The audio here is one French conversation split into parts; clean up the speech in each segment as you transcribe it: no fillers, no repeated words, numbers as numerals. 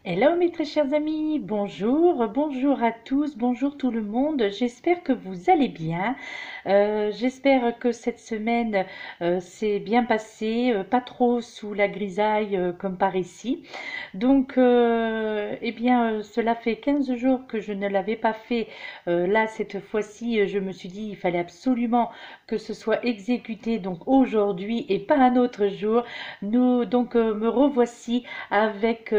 Hello mes très chers amis, bonjour, bonjour à tous, bonjour tout le monde, j'espère que vous allez bien. J'espère que cette semaine s'est bien passée, pas trop sous la grisaille comme par ici. Donc eh bien cela fait 15 jours que je ne l'avais pas fait. Là cette fois-ci je me suis dit il fallait absolument que ce soit exécuté donc aujourd'hui et pas un autre jour. Me revoici avec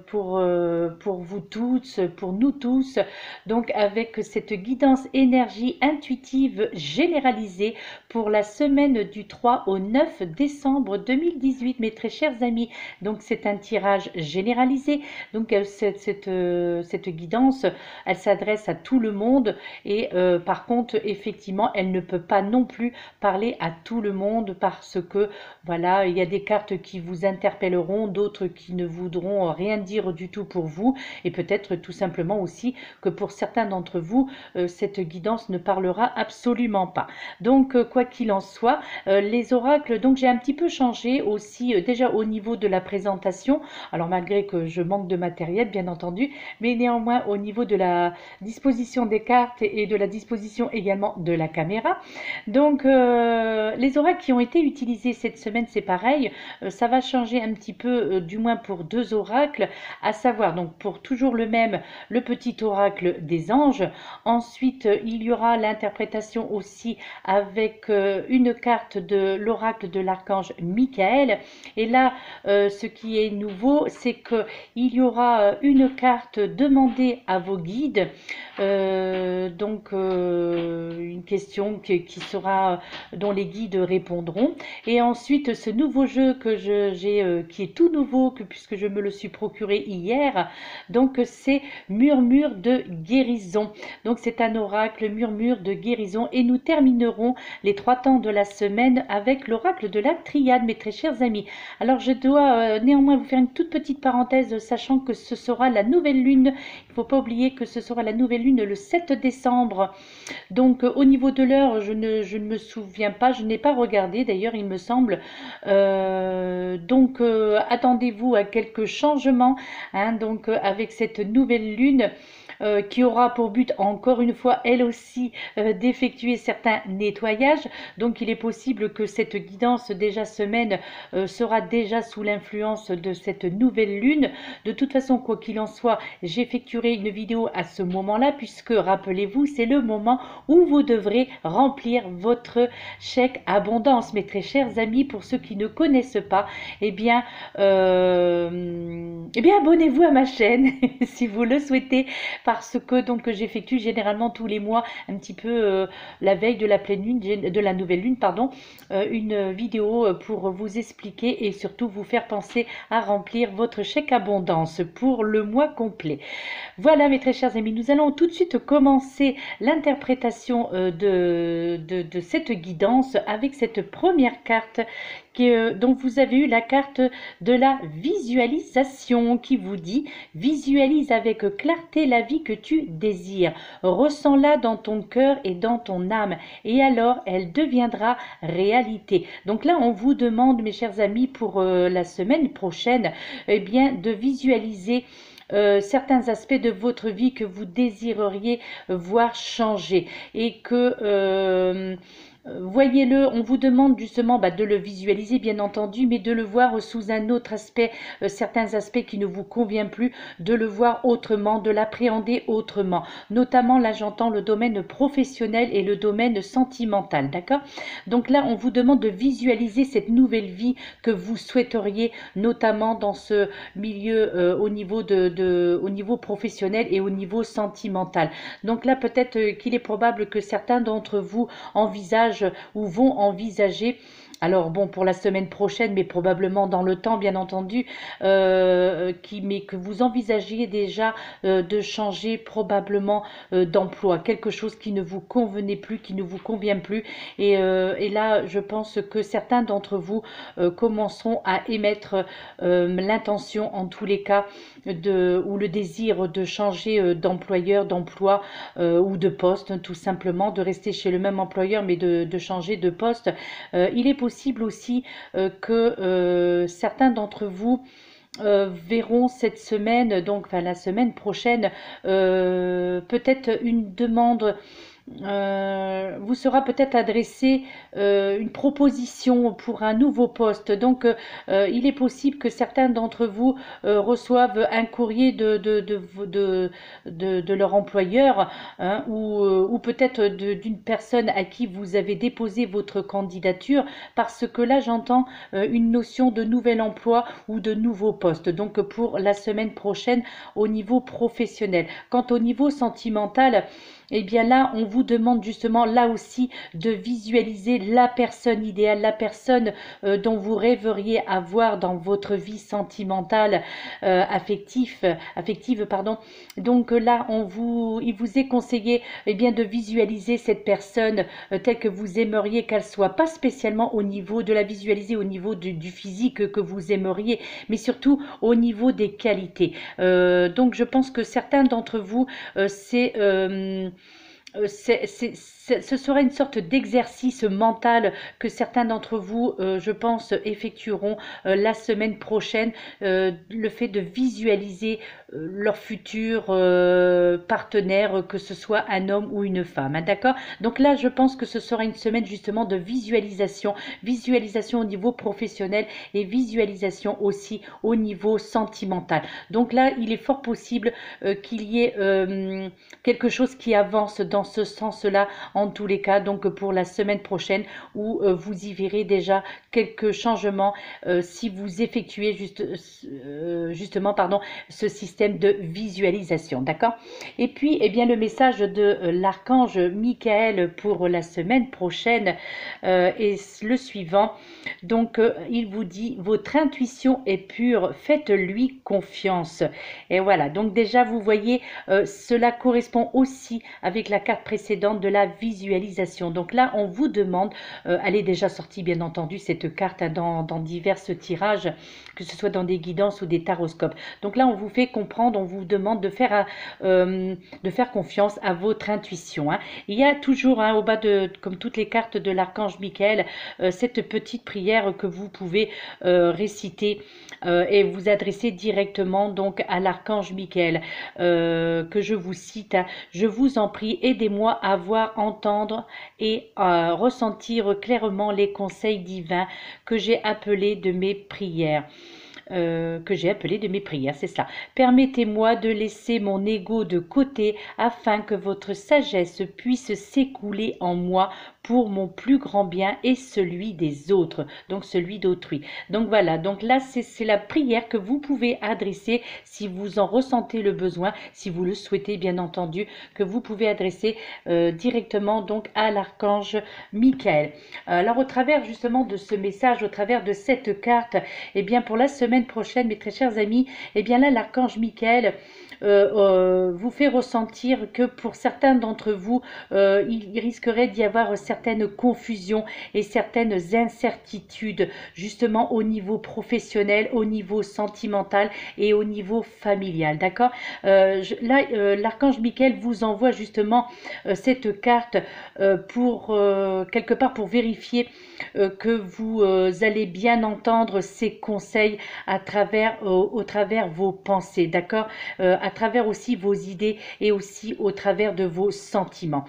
pour vous tous, pour nous tous, donc avec cette guidance énergie intuitive généralisée pour la semaine du 3 au 9 décembre 2018, mes très chers amis. Donc c'est un tirage généralisé. Donc cette guidance, elle s'adresse à tout le monde et par contre, effectivement, elle ne peut pas non plus parler à tout le monde parce que voilà, il y a des cartes qui vous interpelleront, d'autres qui ne voudront rien dire du tout pour vous, et peut-être tout simplement aussi que pour certains d'entre vous, cette guidance ne parlera absolument pas. Donc, quoi qu'il en soit, les oracles, donc j'ai un petit peu changé aussi, déjà au niveau de la présentation, alors malgré que je manque de matériel, bien entendu, mais néanmoins au niveau de la disposition des cartes et de la disposition également de la caméra. Donc, les oracles qui ont été utilisés cette semaine, c'est pareil. Ça va changer un petit peu, du moins pour deux oracles, à savoir, donc pour toujours le même, le petit oracle des anges. Ensuite, il y aura l'interprétation aussi avec une carte de l'oracle de l'archange Michael. Et là, ce qui est nouveau, c'est que il y aura une carte demandée à vos guides. Une question qui sera dont les guides répondront. Et ensuite, ce nouveau jeu que j'ai, qui est tout nouveau, puisque je me le suis procuré hier, donc c'est Murmure de guérison. Donc c'est un oracle murmure de guérison et nous terminerons les 3 temps de la semaine avec l'oracle de la triade, mes très chers amis. Alors je dois néanmoins vous faire une toute petite parenthèse, sachant que ce sera la nouvelle lune. Il ne faut pas oublier que ce sera la nouvelle lune le 7 décembre. Donc au niveau de l'heure, je ne me souviens pas, je n'ai pas regardé d'ailleurs, il me semble. Attendez-vous à quelques changements, hein, donc avec cette nouvelle lune. Qui aura pour but, encore une fois, elle aussi, d'effectuer certains nettoyages. Donc il est possible que cette guidance déjà semaine sera déjà sous l'influence de cette nouvelle lune. De toute façon, quoi qu'il en soit, j'effectuerai une vidéo à ce moment-là, puisque, rappelez-vous, c'est le moment où vous devrez remplir votre chèque abondance. Mes très chers amis, pour ceux qui ne connaissent pas, abonnez-vous à ma chaîne si vous le souhaitez, parce que donc j'effectue généralement tous les mois un petit peu la veille de la pleine lune, de la nouvelle lune, pardon, une vidéo pour vous expliquer et surtout vous faire penser à remplir votre chèque abondance pour le mois complet. Voilà mes très chers amis, nous allons tout de suite commencer l'interprétation de cette guidance avec cette première carte dont vous avez eu la carte de la visualisation qui vous dit: visualise avec clarté la vie que tu désires, ressens-la dans ton cœur et dans ton âme, et alors elle deviendra réalité. Donc là on vous demande, mes chers amis, pour la semaine prochaine, de visualiser certains aspects de votre vie que vous désireriez voir changer et que voyez-le, on vous demande justement de le visualiser bien entendu, mais de le voir sous un autre aspect, certains aspects qui ne vous conviennent plus, de le voir autrement, de l'appréhender autrement. Notamment là j'entends le domaine professionnel et le domaine sentimental, d'accord? Donc là on vous demande de visualiser cette nouvelle vie que vous souhaiteriez, notamment dans ce milieu au niveau professionnel et au niveau sentimental. Donc là peut-être qu'il est probable que certains d'entre vous envisagent ou vont envisager, alors bon pour la semaine prochaine, mais probablement dans le temps bien entendu, mais que vous envisagiez déjà de changer probablement d'emploi, quelque chose qui ne vous convenait plus, qui ne vous convient plus, et là je pense que certains d'entre vous commenceront à émettre l'intention en tous les cas ou le désir de changer d'employeur, d'emploi ou de poste, tout simplement, de rester chez le même employeur mais de changer de poste. Il est possible aussi que certains d'entre vous verront cette semaine, donc enfin, la semaine prochaine, peut-être une demande, vous sera peut-être adressée une proposition pour un nouveau poste. Donc, il est possible que certains d'entre vous reçoivent un courrier de leur employeur, hein, ou peut-être d'une personne à qui vous avez déposé votre candidature, parce que là, j'entends une notion de nouvel emploi ou de nouveau poste. Donc, pour la semaine prochaine, au niveau professionnel. Quant au niveau sentimental, eh bien là, on vous demande justement là aussi de visualiser la personne idéale, la personne dont vous rêveriez avoir dans votre vie sentimentale, affective, pardon. Donc là, il vous est conseillé eh bien de visualiser cette personne telle que vous aimeriez qu'elle soit, pas spécialement au niveau de la visualiser au niveau du physique que vous aimeriez, mais surtout au niveau des qualités. Donc je pense que certains d'entre vous, ce sera une sorte d'exercice mental que certains d'entre vous, je pense, effectueront la semaine prochaine. Le fait de visualiser leur futur partenaire, que ce soit un homme ou une femme, hein, d'accord? Donc là, je pense que ce sera une semaine justement de visualisation, visualisation au niveau professionnel et visualisation aussi au niveau sentimental. Donc là, il est fort possible qu'il y ait quelque chose qui avance dans ce sens-là, en tous les cas, donc pour la semaine prochaine, où vous y verrez déjà quelques changements si vous effectuez justement ce système de visualisation, d'accord? Et puis, eh bien, le message de l'archange Michael pour la semaine prochaine est le suivant. Donc, il vous dit, votre intuition est pure, faites-lui confiance. Et voilà, donc déjà, vous voyez, cela correspond aussi avec la carte précédente de la visualisation. Donc là, on vous demande, elle est déjà sortie, bien entendu, cette carte, hein, dans divers tirages, que ce soit dans des guidances ou des taroscopes. Donc là, on vous fait comprendre, on vous demande de faire confiance à votre intuition, hein. Il y a toujours, hein, au bas comme toutes les cartes de l'archange Michael, cette petite prière que vous pouvez réciter et vous adresser directement donc à l'archange Michael, que je vous cite, hein. Je vous en prie, aidez-moi à voir, entendre et à ressentir clairement les conseils divins que j'ai appelés de mes prières. C'est ça. Permettez-moi de laisser mon ego de côté afin que votre sagesse puisse s'écouler en moi pour mon plus grand bien et celui des autres, donc celui d'autrui. Donc voilà, donc là c'est la prière que vous pouvez adresser si vous en ressentez le besoin, si vous le souhaitez bien entendu, que vous pouvez adresser directement donc à l'archange Michael. Alors au travers justement de ce message, au travers de cette carte, eh bien pour la semaine prochaine, mes très chers amis, eh bien là l'archange Michael vous fait ressentir que pour certains d'entre vous, il risquerait d'y avoir certaines confusions et certaines incertitudes, justement au niveau professionnel, au niveau sentimental et au niveau familial, d'accord? Là, l'archange Michael vous envoie justement cette carte pour quelque part pour vérifier que vous allez bien entendre ces conseils à travers, au travers vos pensées, d'accord? À travers aussi vos idées et aussi au travers de vos sentiments.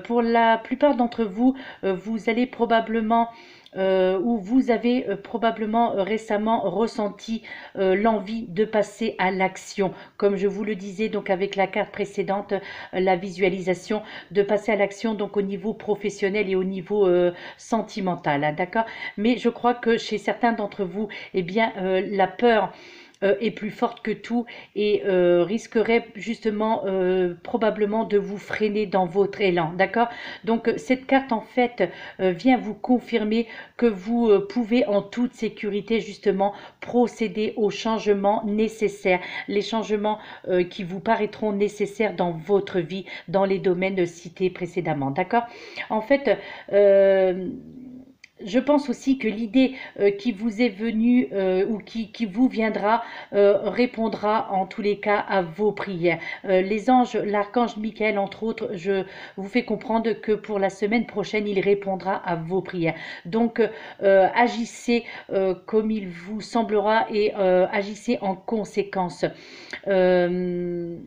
Pour la plupart d'entre vous, vous allez probablement ou vous avez probablement récemment ressenti l'envie de passer à l'action, comme je vous le disais donc avec la carte précédente, la visualisation, de passer à l'action donc au niveau professionnel et au niveau sentimental, hein, d'accord? Mais je crois que chez certains d'entre vous, eh bien la peur est plus forte que tout et risquerait justement probablement de vous freiner dans votre élan, d'accord? Donc cette carte en fait vient vous confirmer que vous pouvez en toute sécurité justement procéder aux changements nécessaires, les changements qui vous paraîtront nécessaires dans votre vie, dans les domaines cités précédemment, d'accord? En fait, Je pense aussi que l'idée qui vous est venue ou qui vous viendra répondra en tous les cas à vos prières. Les anges, l'archange Michael entre autres, je vous fais comprendre que pour la semaine prochaine, il répondra à vos prières. Donc agissez comme il vous semblera et agissez en conséquence. Euh,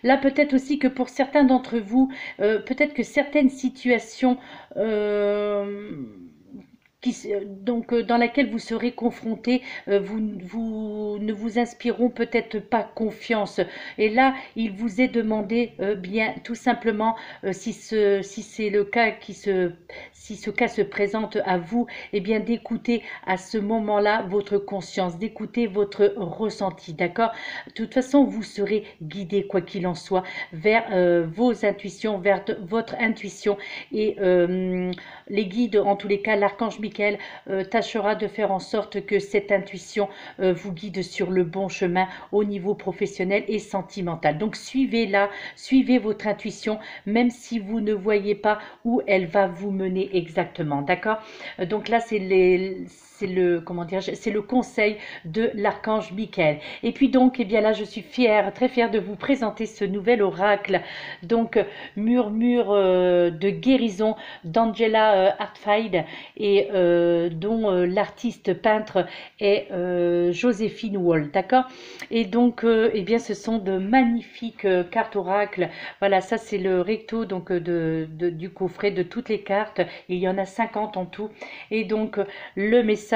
Là, peut-être aussi que pour certains d'entre vous, peut-être que certaines situations euh, dans laquelle vous serez confronté, vous ne vous inspireront peut-être pas confiance. Et là, il vous est demandé bien tout simplement si c'est le cas si ce cas se présente à vous, eh bien d'écouter à ce moment-là votre conscience, d'écouter votre ressenti, d'accord? De toute façon, vous serez guidé quoi qu'il en soit vers vos intuitions, vers votre intuition et les guides, en tous les cas, l'archange Michael tâchera de faire en sorte que cette intuition vous guide sur le bon chemin au niveau professionnel et sentimental. Donc suivez-la, suivez votre intuition, même si vous ne voyez pas où elle va vous mener exactement, d'accord? Donc là, comment dire, c'est le conseil de l'archange Michael. Et puis donc, eh bien là, je suis fière, très fière de vous présenter ce nouvel oracle. Donc, murmure de guérison d'Angela Hartfield et dont l'artiste peintre est Joséphine Wall, d'accord? Et donc, eh bien, ce sont de magnifiques cartes oracles. Voilà, ça c'est le recto donc du coffret de toutes les cartes. Il y en a 50 en tout. Et donc, le message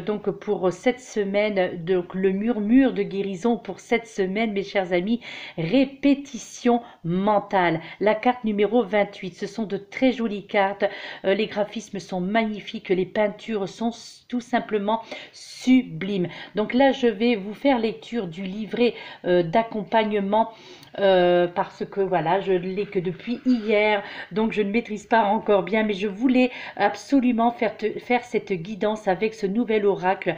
donc pour cette semaine, donc le murmure de guérison pour cette semaine, mes chers amis, répétition mentale. La carte numéro 28, ce sont de très jolies cartes. Les graphismes sont magnifiques, les peintures sont tout simplement sublimes. Donc là, je vais vous faire lecture du livret d'accompagnement parce que voilà, je ne l'ai que depuis hier, donc je ne maîtrise pas encore bien, mais je voulais absolument faire cette guidance avec ce nouvel oracle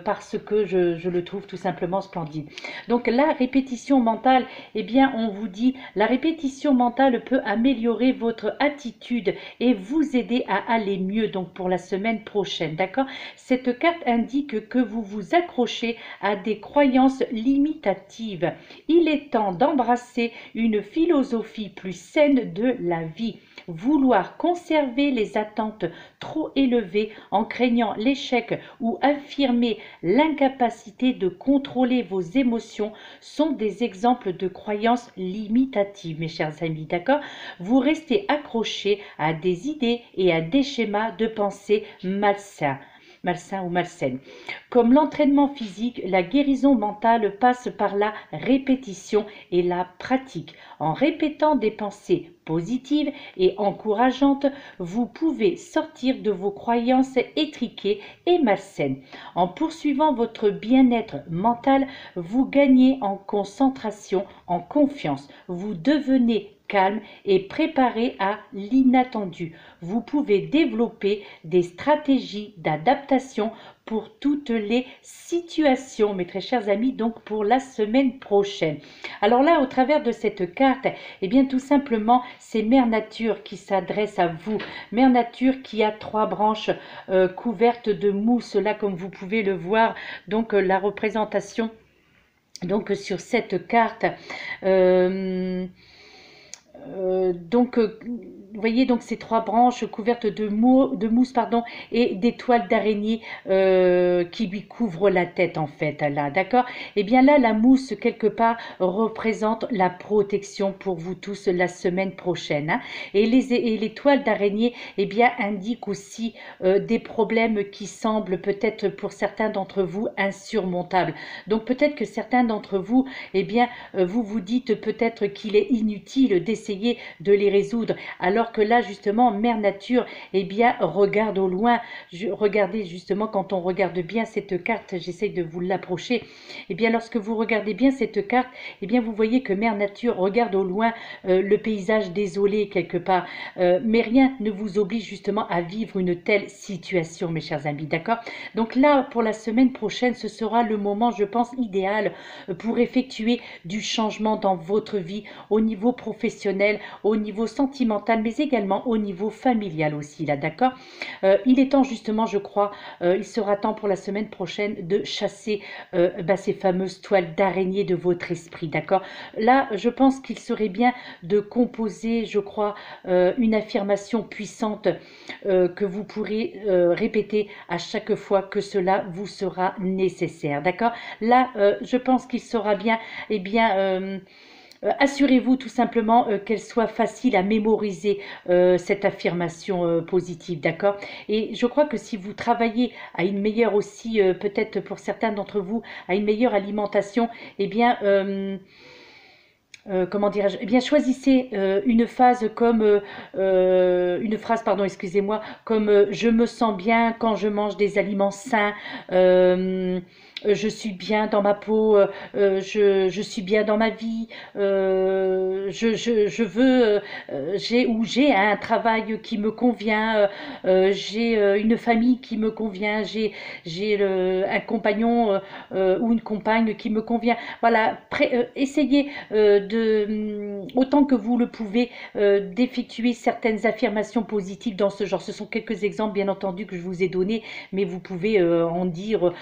parce que je le trouve tout simplement splendide. Donc la répétition mentale, eh bien on vous dit, la répétition mentale peut améliorer votre attitude et vous aider à aller mieux donc pour la semaine prochaine, d'accord? Cette carte indique que vous vous accrochez à des croyances limitatives. Il est temps d'embrasser une philosophie plus saine de la vie. Vouloir conserver les attentes trop élevées en craignant l'échec ou affirmer l'incapacité de contrôler vos émotions sont des exemples de croyances limitatives, mes chers amis, d'accord? Vous restez accrochés à des idées et à des schémas de pensée malsains ou malsaine. Comme l'entraînement physique, la guérison mentale passe par la répétition et la pratique. En répétant des pensées positives et encourageantes, vous pouvez sortir de vos croyances étriquées et malsaines. En poursuivant votre bien-être mental, vous gagnez en concentration, en confiance. Vous devenez calme et préparé à l'inattendu. Vous pouvez développer des stratégies d'adaptation pour toutes les situations, mes très chers amis, donc pour la semaine prochaine. Alors là, au travers de cette carte, eh bien tout simplement, c'est Mère Nature qui s'adresse à vous. Mère Nature qui a 3 branches couvertes de mousse, là comme vous pouvez le voir, donc la représentation donc sur cette carte. Vous voyez donc ces 3 branches couvertes de mousse pardon, et des toiles d'araignée qui lui couvrent la tête en fait là, d'accord? Et bien là la mousse quelque part représente la protection pour vous tous la semaine prochaine, hein? Et les toiles d'araignée eh bien indiquent aussi des problèmes qui semblent peut-être pour certains d'entre vous insurmontables. Donc peut-être que certains d'entre vous eh bien vous vous dites peut-être qu'il est inutile d'essayer de les résoudre, alors que là justement Mère Nature eh bien regarde au loin. Regardez justement, quand on regarde bien cette carte, j'essaie de vous l'approcher, eh bien lorsque vous regardez bien cette carte, eh bien vous voyez que Mère Nature regarde au loin le paysage désolé quelque part, mais rien ne vous oblige justement à vivre une telle situation, mes chers amis, d'accord? Donc là pour la semaine prochaine, ce sera le moment, je pense, idéal pour effectuer du changement dans votre vie au niveau professionnel professionnel, au niveau sentimental, mais également au niveau familial aussi, là, d'accord? Il est temps justement, je crois, il sera temps pour la semaine prochaine de chasser ces fameuses toiles d'araignée de votre esprit, d'accord? Là, je pense qu'il serait bien de composer, je crois, une affirmation puissante que vous pourrez répéter à chaque fois que cela vous sera nécessaire, d'accord? Là, je pense qu'il sera bien, eh bien, assurez-vous tout simplement qu'elle soit facile à mémoriser, cette affirmation positive, d'accord? Et je crois que si vous travaillez à une meilleure aussi, peut-être pour certains d'entre vous, à une meilleure alimentation, eh bien, comment dirais-je? Eh bien, choisissez une phrase, pardon, excusez-moi, comme je me sens bien quand je mange des aliments sains. Je suis bien dans ma peau, je suis bien dans ma vie, je veux, j'ai un travail qui me convient, j'ai une famille qui me convient, j'ai un compagnon ou une compagne qui me convient. Voilà, essayez autant que vous le pouvez, d'effectuer certaines affirmations positives dans ce genre. Ce sont quelques exemples, bien entendu, que je vous ai donnés, mais vous pouvez en dire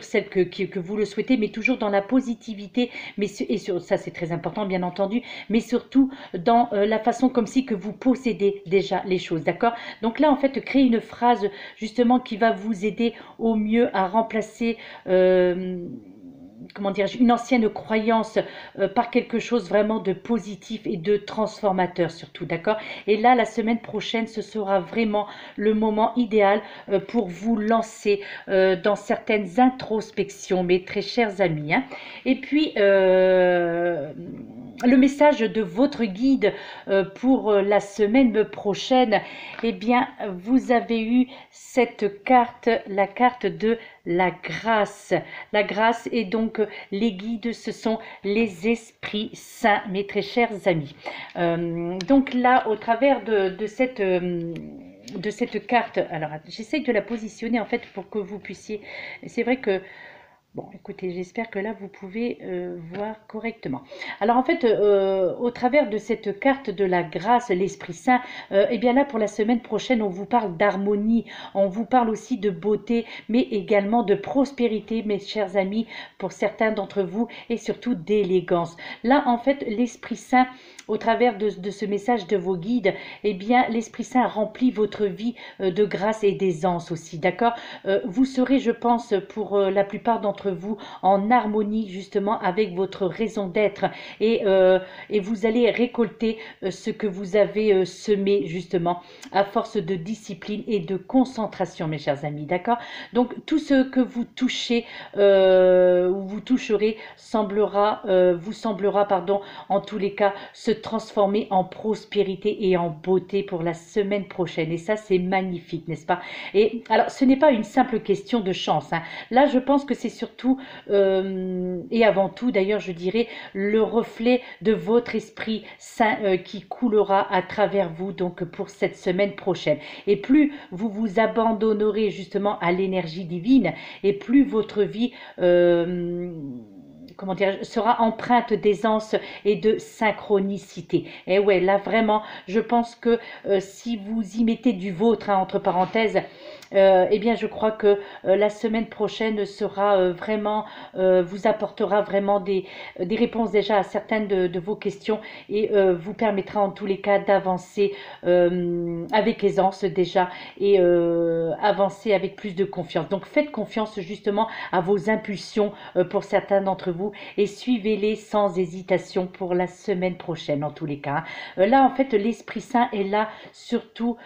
celles que vous le souhaitez, mais toujours dans la positivité, et sur ça c'est très important, bien entendu, mais surtout dans la façon comme si que vous possédez déjà les choses, d'accord? Donc là, en fait, créez une phrase justement qui va vous aider au mieux à remplacer comment dire, une ancienne croyance par quelque chose vraiment de positif et de transformateur surtout, d'accord? Et là, la semaine prochaine, ce sera vraiment le moment idéal pour vous lancer dans certaines introspections, mes très chers amis, hein. Et puis, le message de votre guide pour la semaine prochaine, eh bien, vous avez eu cette carte, la carte de la grâce. La grâce, et donc les guides, ce sont les esprits saints, mes très chers amis. Donc là, au travers de cette carte, alors j'essaye de la positionner en fait pour que vous puissiez, c'est vrai que bon, écoutez, j'espère que là, vous pouvez voir correctement. Alors, en fait, au travers de cette carte de la grâce, l'Esprit Saint, eh bien là, pour la semaine prochaine, on vous parle d'harmonie, on vous parle aussi de beauté, mais également de prospérité, mes chers amis, pour certains d'entre vous, et surtout d'élégance. Là, en fait, l'Esprit Saint, au travers de ce message de vos guides, eh bien, l'Esprit Saint remplit votre vie de grâce et d'aisance aussi, d'accord? Vous serez, je pense, pour la plupart d'entre vous, en harmonie justement avec votre raison d'être, et vous allez récolter ce que vous avez semé justement à force de discipline et de concentration, mes chers amis, d'accord? Donc, tout ce que vous touchez ou vous toucherez vous semblera, pardon, en tous les cas, se transformer en prospérité et en beauté pour la semaine prochaine. Et ça, c'est magnifique, n'est-ce pas? Et alors, ce n'est pas une simple question de chance, hein. Là, je pense que c'est surtout, et avant tout, d'ailleurs, je dirais, le reflet de votre esprit saint qui coulera à travers vous, donc pour cette semaine prochaine. Et plus vous vous abandonnerez justement à l'énergie divine, et plus votre vie comment dire, sera empreinte d'aisance et de synchronicité. Et ouais, là vraiment, je pense que si vous y mettez du vôtre, hein, entre parenthèses, eh bien, je crois que la semaine prochaine sera vraiment, vous apportera vraiment des réponses déjà à certaines de vos questions, et vous permettra en tous les cas d'avancer avec aisance déjà, et avancer avec plus de confiance. Donc, faites confiance justement à vos impulsions pour certains d'entre vous, et suivez-les sans hésitation pour la semaine prochaine en tous les cas, hein. Là, en fait, l'Esprit Saint est là surtout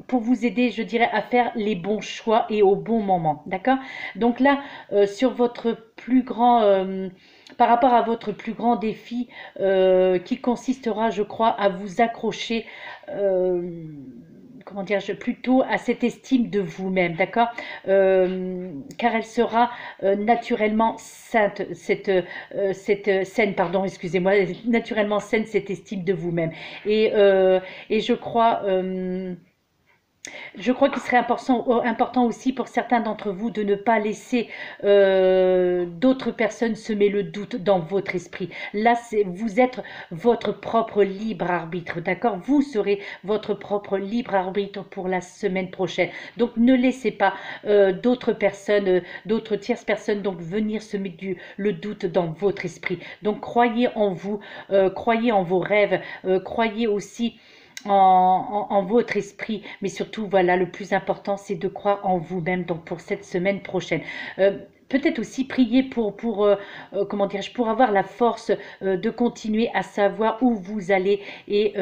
pour vous aider, je dirais, à faire les bons choix et au bon moment, d'accord? Donc là, sur votre plus grand, par rapport à votre plus grand défi, qui consistera, je crois, à vous accrocher, comment dire, plutôt à cette estime de vous-même, d'accord? Car elle sera naturellement sainte, saine, pardon, excusez-moi, naturellement saine, cette estime de vous-même. Et je crois Je crois qu'il serait important aussi pour certains d'entre vous de ne pas laisser d'autres personnes semer le doute dans votre esprit. Là, vous êtes votre propre libre arbitre, d'accord? Vous serez votre propre libre arbitre pour la semaine prochaine. Donc, ne laissez pas d'autres personnes, d'autres tierces personnes, donc venir semer le doute dans votre esprit. Donc, croyez en vous, croyez en vos rêves, croyez aussi en votre esprit, mais surtout, voilà, le plus important, c'est de croire en vous-même, donc pour cette semaine prochaine. Peut-être aussi prier comment dirais-je, pour avoir la force de continuer à savoir où vous allez et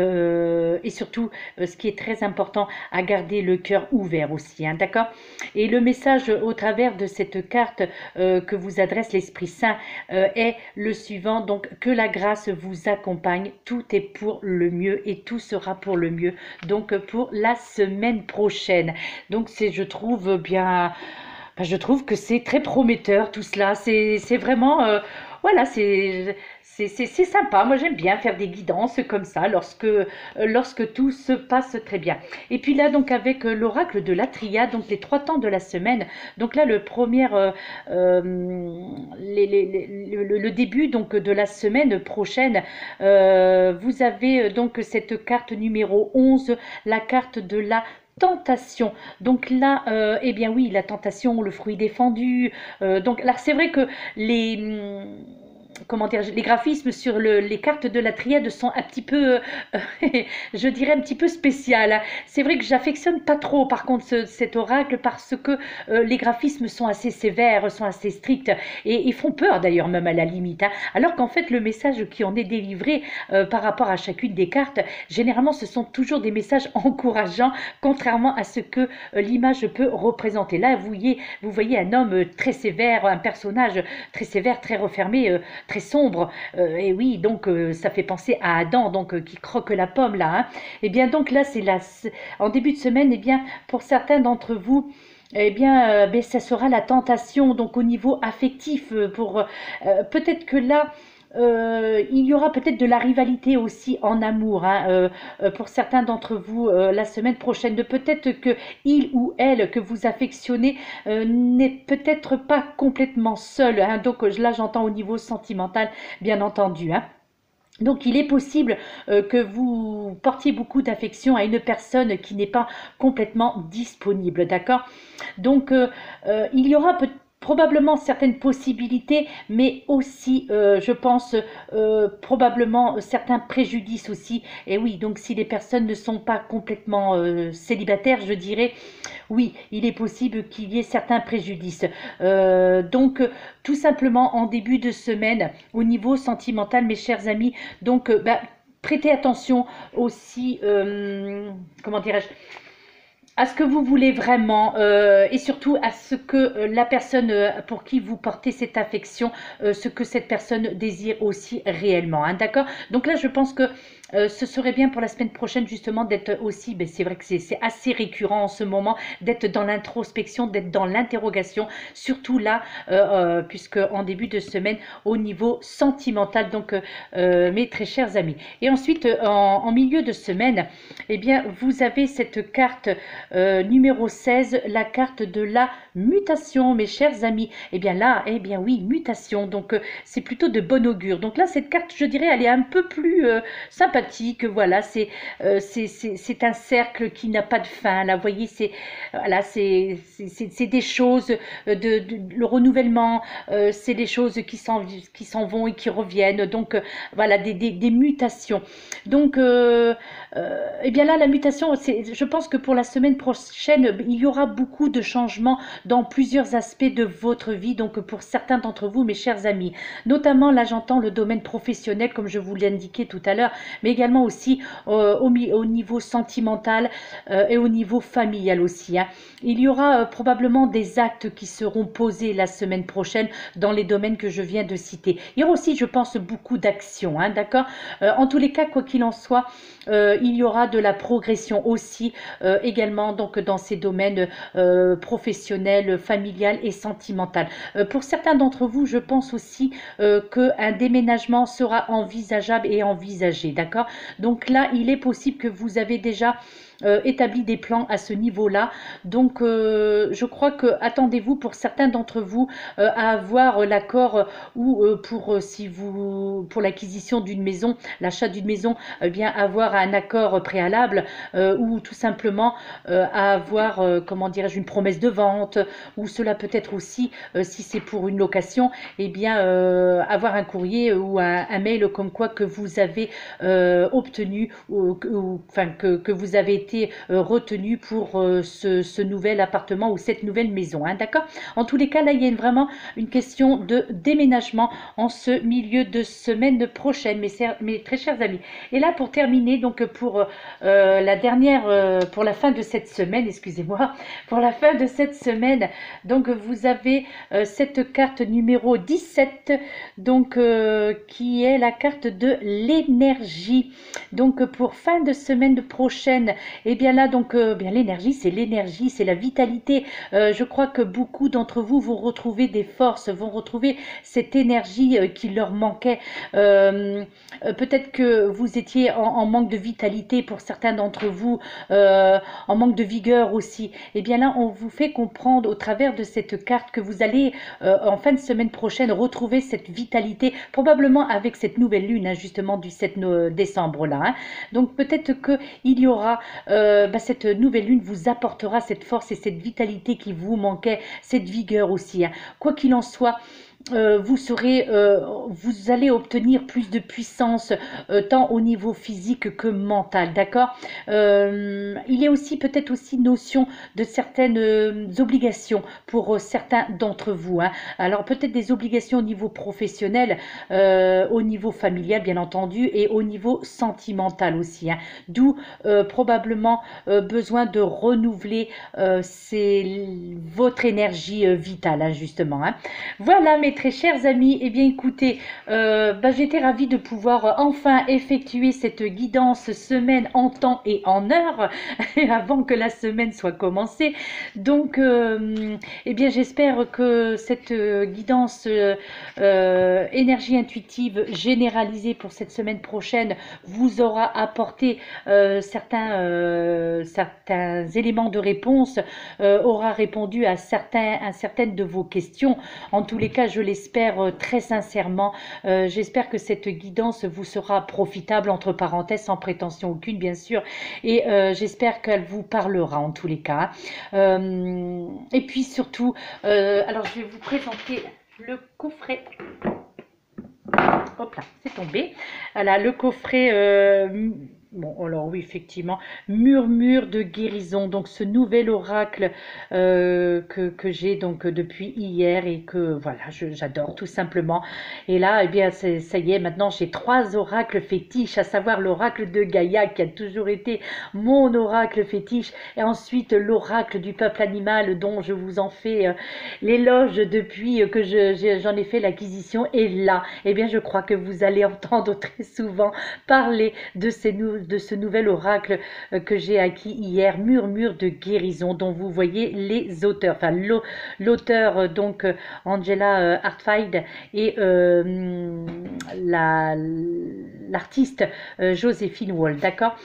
surtout, ce qui est très important, à garder le cœur ouvert aussi, hein, d'accord? Et le message au travers de cette carte que vous adresse l'Esprit Saint est le suivant, donc que la grâce vous accompagne, tout est pour le mieux et tout sera pour le mieux, donc pour la semaine prochaine. Donc c'est, je trouve bien, je trouve que c'est très prometteur tout cela, c'est vraiment, voilà, c'est sympa. Moi, j'aime bien faire des guidances comme ça lorsque tout se passe très bien. Et puis là, donc, avec l'oracle de la triade, donc les 3 temps de la semaine. Donc là, le premier, le début donc de la semaine prochaine, vous avez donc cette carte numéro 11, la carte de la tentation. Donc là, eh bien oui, la tentation, le fruit défendu. Donc là, c'est vrai que les comment dire, les graphismes sur les cartes de la triade sont un petit peu, je dirais un petit peu spéciales. C'est vrai que j'affectionne pas trop, par contre, cet oracle parce que les graphismes sont assez sévères, sont assez stricts et font peur d'ailleurs même à la limite, hein. Alors qu'en fait, le message qui en est délivré par rapport à chacune des cartes, généralement, ce sont toujours des messages encourageants, contrairement à ce que l'image peut représenter. Là, vous voyez un homme très sévère, un personnage très sévère, très refermé, très sombre. Et oui, donc ça fait penser à Adam, donc qui croque la pomme là, hein. Et bien donc là, en début de semaine, et bien pour certains d'entre vous, eh bien, ben, ça sera la tentation, donc au niveau affectif, peut-être que là, il y aura peut-être de la rivalité aussi en amour, hein, pour certains d'entre vous la semaine prochaine. De peut-être que il ou elle que vous affectionnez n'est peut-être pas complètement seul, hein. Donc là, j'entends au niveau sentimental, bien entendu, hein. Donc il est possible que vous portiez beaucoup d'affection à une personne qui n'est pas complètement disponible, d'accord? Donc il y aura probablement certaines possibilités, mais aussi, je pense, probablement certains préjudices aussi. Et oui, donc si les personnes ne sont pas complètement célibataires, je dirais, oui, il est possible qu'il y ait certains préjudices. Donc, tout simplement, en début de semaine, au niveau sentimental, mes chers amis, donc, prêtez attention aussi, comment dirais-je, à ce que vous voulez vraiment et surtout à ce que la personne pour qui vous portez cette affection, ce que cette personne désire aussi réellement, hein, d'accord? Donc là, je pense que ce serait bien pour la semaine prochaine justement d'être aussi, ben c'est vrai que c'est assez récurrent en ce moment, d'être dans l'introspection, d'être dans l'interrogation, surtout là, puisque en début de semaine, au niveau sentimental, donc mes très chers amis. Et ensuite, en milieu de semaine, eh bien, vous avez cette carte numéro 16, la carte de la mutation, mes chers amis. Eh bien là, eh bien oui, mutation, donc c'est plutôt de bon augure. Donc là, cette carte, je dirais, elle est un peu plus sympathique, voilà, c'est un cercle qui n'a pas de fin, là, vous voyez, voilà, c'est des choses, le renouvellement, c'est des choses qui s'en vont et qui reviennent, donc voilà, des mutations. Donc, eh bien là, la mutation, je pense que pour la semaine prochaine, il y aura beaucoup de changements dans plusieurs aspects de votre vie, donc pour certains d'entre vous, mes chers amis. Notamment, là, j'entends le domaine professionnel, comme je vous l'ai indiqué tout à l'heure, mais également aussi au niveau sentimental et au niveau familial aussi, hein. Il y aura probablement des actes qui seront posés la semaine prochaine dans les domaines que je viens de citer. Il y aura aussi, je pense, beaucoup d'actions, hein, d'accord? En tous les cas, quoi qu'il en soit, il y aura de la progression aussi également donc dans ces domaines professionnels, familial et sentimental. Pour certains d'entre vous, je pense aussi qu'un déménagement sera envisageable et envisagé, d'accord? Donc là, il est possible que vous avez déjà établi des plans à ce niveau-là. Donc, je crois que attendez-vous pour certains d'entre vous à avoir l'accord ou pour l'acquisition d'une maison, l'achat d'une maison, bien avoir un accord préalable ou tout simplement à avoir, comment dirais-je, une promesse de vente, ou cela peut être aussi, si c'est pour une location, et bien avoir un courrier ou un mail comme quoi que vous avez obtenu enfin que vous avez été retenu pour ce nouvel appartement ou cette nouvelle maison, hein, d'accord? En tous les cas, là, il y a vraiment une question de déménagement en ce milieu de semaine prochaine, mes très chers amis. Et là, pour terminer, donc pour la dernière, pour la fin de cette semaine, excusez-moi, pour la fin de cette semaine, donc vous avez cette carte numéro 17, donc qui est la carte de l'énergie. Donc pour fin de semaine prochaine, et bien là, donc bien l'énergie, c'est la vitalité. Je crois que beaucoup d'entre vous vont retrouver des forces, vont retrouver cette énergie qui leur manquait. Peut-être que vous étiez en manque de vitalité pour certains d'entre vous, en manque de vigueur aussi. Et bien là, on vous fait comprendre au travers de cette carte que vous allez en fin de semaine prochaine retrouver cette vitalité, probablement avec cette nouvelle lune, hein, justement du 7 décembre là. Hein. Donc peut-être qu'il y aura, cette nouvelle lune vous apportera cette force et cette vitalité qui vous manquait, cette vigueur aussi. Hein. Quoi qu'il en soit, vous allez obtenir plus de puissance tant au niveau physique que mental, d'accord. Il y a aussi peut-être aussi notion de certaines obligations pour certains d'entre vous, hein. Alors peut-être des obligations au niveau professionnel, au niveau familial bien entendu et au niveau sentimental aussi, hein. D'où probablement besoin de renouveler votre énergie vitale, hein, justement, hein. Voilà mes très chers amis, et bien écoutez, j'étais ravie de pouvoir enfin effectuer cette guidance semaine en temps et en heure avant que la semaine soit commencée. Donc, eh bien j'espère que cette guidance énergie intuitive généralisée pour cette semaine prochaine vous aura apporté certains éléments de réponse, aura répondu à certaines de vos questions. En tous les cas, je l'espère très sincèrement. J'espère que cette guidance vous sera profitable, entre parenthèses, sans prétention aucune, bien sûr. Et j'espère qu'elle vous parlera, en tous les cas. Et puis surtout, alors je vais vous présenter le coffret. Hop là, c'est tombé. Voilà, le coffret... bon, alors oui, effectivement, murmure de guérison, donc ce nouvel oracle que j'ai donc depuis hier et que voilà, j'adore tout simplement. Et là, eh bien, ça y est, maintenant j'ai 3 oracles fétiches, à savoir l'oracle de Gaïa qui a toujours été mon oracle fétiche, et ensuite l'oracle du peuple animal dont je vous en fais l'éloge depuis que j'en ai fait l'acquisition. Et là, eh bien, je crois que vous allez entendre très souvent parler de ce nouvel oracle que j'ai acquis hier, murmure de guérison, dont vous voyez les auteurs, enfin l'auteur donc Angela Hartfield et l'artiste Joséphine Wall, d'accord.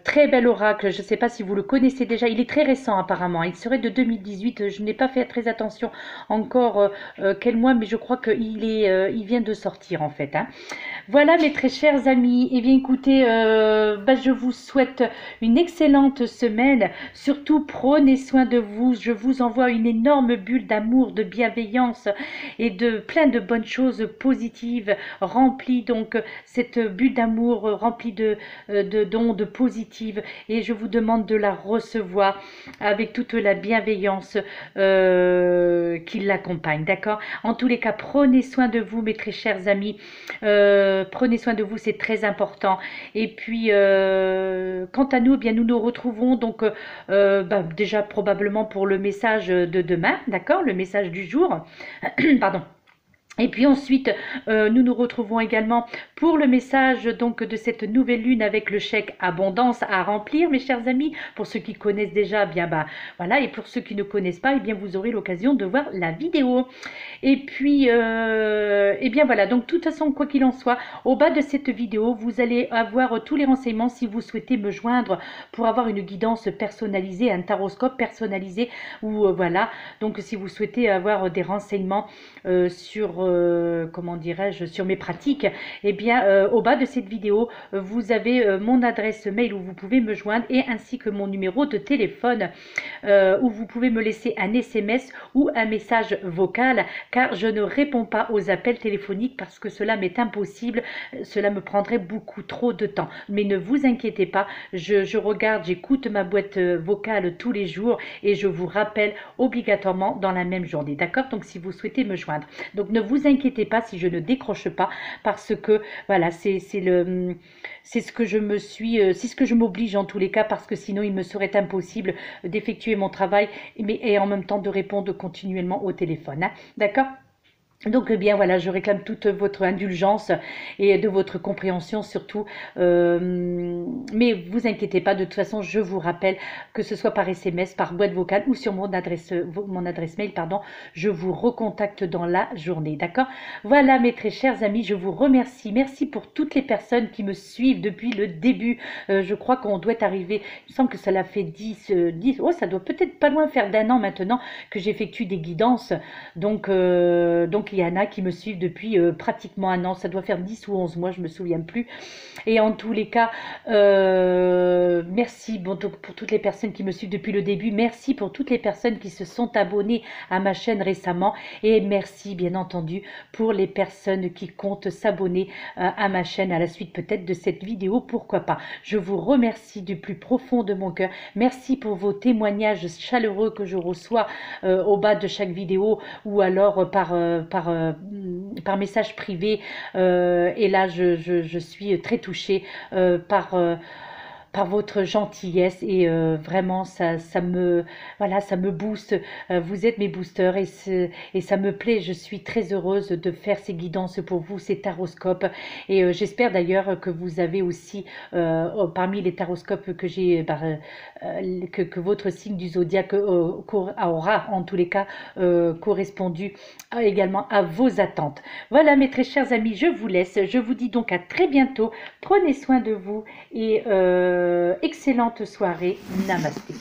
Très bel oracle, je ne sais pas si vous le connaissez déjà, il est très récent apparemment, il serait de 2018, je n'ai pas fait très attention encore quel mois, mais je crois qu'il vient de sortir en fait, hein. Voilà mes très chers amis, et bien écoutez, je vous souhaite une excellente semaine, surtout prenez soin de vous, je vous envoie une énorme bulle d'amour, de bienveillance et de plein de bonnes choses positives, remplie donc cette bulle d'amour remplie d'ondes positives, et je vous demande de la recevoir avec toute la bienveillance qui l'accompagne, d'accord. En tous les cas, prenez soin de vous mes très chers amis, prenez soin de vous, c'est très important. Et puis quant à nous, eh bien nous nous retrouvons donc déjà probablement pour le message de demain, d'accord, le message du jour pardon. Et puis ensuite, nous nous retrouvons également pour le message donc de cette nouvelle lune avec le chèque abondance à remplir, mes chers amis. Pour ceux qui connaissent déjà, bien bah voilà, et pour ceux qui ne connaissent pas, eh bien vous aurez l'occasion de voir la vidéo. Et puis, eh bien voilà, donc de toute façon, quoi qu'il en soit, au bas de cette vidéo, vous allez avoir tous les renseignements si vous souhaitez me joindre pour avoir une guidance personnalisée, un taroscope personnalisé, ou voilà, donc si vous souhaitez avoir des renseignements sur, comment dirais-je, sur mes pratiques, eh bien, au bas de cette vidéo, vous avez mon adresse mail où vous pouvez me joindre et ainsi que mon numéro de téléphone où vous pouvez me laisser un SMS ou un message vocal car je ne réponds pas aux appels téléphoniques parce que cela m'est impossible, cela me prendrait beaucoup trop de temps. Mais ne vous inquiétez pas, je regarde, j'écoute ma boîte vocale tous les jours et je vous rappelle obligatoirement dans la même journée, d'accord? Donc si vous souhaitez me joindre. Donc ne vous inquiétez pas si je ne décroche pas parce que voilà, c'est ce que je me suis, c'est ce que je m'oblige en tous les cas parce que sinon il me serait impossible d'effectuer mon travail et en même temps de répondre continuellement au téléphone, hein, d'accord? Donc bien voilà, je réclame toute votre indulgence et de votre compréhension surtout. Mais vous inquiétez pas, de toute façon, je vous rappelle que ce soit par SMS, par boîte vocale ou sur mon adresse mail, pardon, je vous recontacte dans la journée, d'accord? Voilà mes très chers amis, je vous remercie. Merci pour toutes les personnes qui me suivent depuis le début. Je crois qu'on doit arriver, il me semble que ça l'a fait 10, oh ça doit peut-être pas loin faire d'1 an maintenant que j'effectue des guidances. Donc il y en a qui me suivent depuis pratiquement 1 an, ça doit faire 10 ou 11 mois, je me souviens plus. Et en tous les cas, merci pour toutes les personnes qui me suivent depuis le début, merci pour toutes les personnes qui se sont abonnées à ma chaîne récemment et merci bien entendu pour les personnes qui comptent s'abonner à ma chaîne à la suite peut-être de cette vidéo, pourquoi pas. Je vous remercie du plus profond de mon cœur, merci pour vos témoignages chaleureux que je reçois au bas de chaque vidéo ou alors par message privé. Et là, je suis très touchée par votre gentillesse et vraiment ça me voilà, ça me booste. Vous êtes mes boosters et ça me plaît. Je suis très heureuse de faire ces guidances pour vous, ces taroscopes, et j'espère d'ailleurs que vous avez aussi parmi les taroscopes que j'ai que votre signe du zodiaque aura en tous les cas correspondu également à vos attentes. Voilà mes très chers amis, je vous laisse, je vous dis donc à très bientôt, prenez soin de vous et excellente soirée, namasté.